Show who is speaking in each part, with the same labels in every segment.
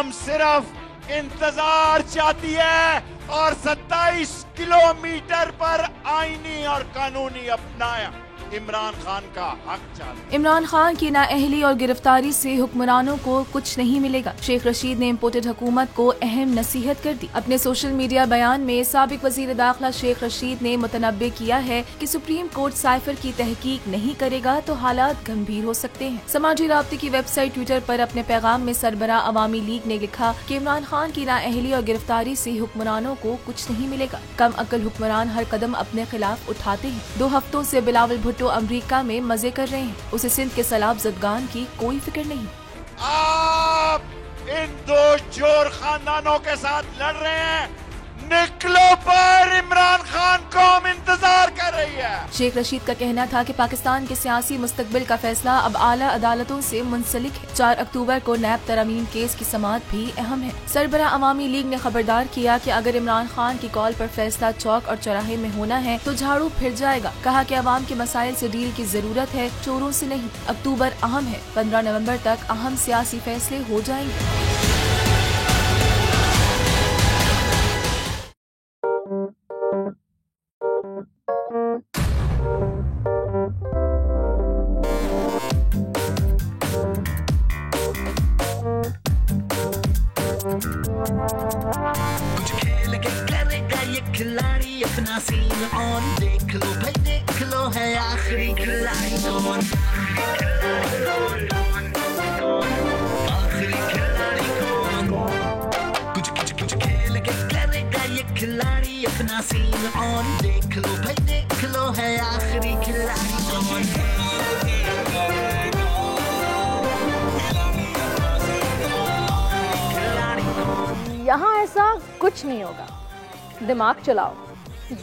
Speaker 1: आवाम सिर्फ इंतजार चाहती है और 27 किलोमीटर पर आईनी और कानूनी अपनाया इमरान खान का हक चाहते।
Speaker 2: इमरान खान की नाअहली और गिरफ्तारी से हुक्मरानों को कुछ नहीं मिलेगा। शेख रशीद ने इम्पोर्टेड हुकूमत को अहम नसीहत कर दी। अपने सोशल मीडिया बयान में साबिक वजीर दाखिला शेख रशीद ने मुतनब्बे किया है कि सुप्रीम कोर्ट साइफर की तहकीक नहीं करेगा तो हालात गंभीर हो सकते हैं। समाजी राब्ते की वेबसाइट ट्विटर पर अपने पैगाम में सरबरा अवामी लीग ने लिखा कि इमरान खान की नाअहली और गिरफ्तारी से हुक्मरानों को कुछ नहीं मिलेगा। कम अकल हुक्मरान हर कदम अपने खिलाफ उठाते हैं। 2 हफ्तों से बिलावल भुट्टो अमेरिका में मजे कर रहे हैं, उसे सिंध के सैलाब ज़दगान की कोई फिक्र नहीं।
Speaker 1: आप इन 2 चोर खानदानों के साथ लड़ रहे हैं, निकलो पर इमरान खान कौम इंतजार कर रही है।
Speaker 2: शेख रशीद का कहना था कि पाकिस्तान के सियासी मुस्तकबिल का फैसला अब आला अदालतों से मुंसलिक है। 4 अक्टूबर को नैब तरमीम केस की समाअत भी अहम है। सरबरा अवामी लीग ने खबरदार किया कि अगर इमरान खान की कॉल पर फैसला चौक और चौराहे में होना है तो झाड़ू फिर जाएगा। कहा कि अवाम के मसाइल से डील की जरूरत है, चोरों से नहीं। अक्टूबर अहम है, 15 नवम्बर तक अहम सियासी फैसले हो जाएंगे।
Speaker 3: कुछ खेल के करेगा ये खिलाड़ी अपना सीन ऑन, देख लो भाई देख लो है आखिरी खिलाड़ी कौन, आखिरी खिलाड़ी कौन। कुछ कुछ कुछ खेल के करेगा ये खिलाड़ी अपना सीन ऑन, देख लो भाई देख लो है आखिरी खिलाड़ी कौन।
Speaker 4: यहाँ ऐसा कुछ नहीं होगा। दिमाग चलाओ,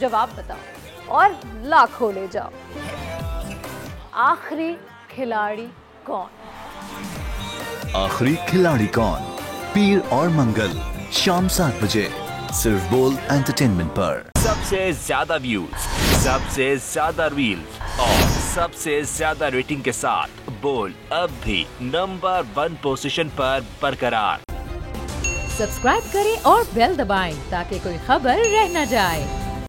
Speaker 4: जवाब बताओ और लाखों ले जाओ। आखिरी खिलाड़ी कौन?
Speaker 5: आखिरी खिलाड़ी कौन, पीर और मंगल शाम 7 बजे सिर्फ बोल एंटरटेनमेंट पर।
Speaker 6: सबसे ज्यादा व्यूज, सबसे ज्यादा रील्स और सबसे ज्यादा रेटिंग के साथ बोल अब भी नंबर 1 पोजीशन पर बरकरार।
Speaker 7: सब्सक्राइब करें और बेल दबाएं ताकि कोई खबर रह न जाए।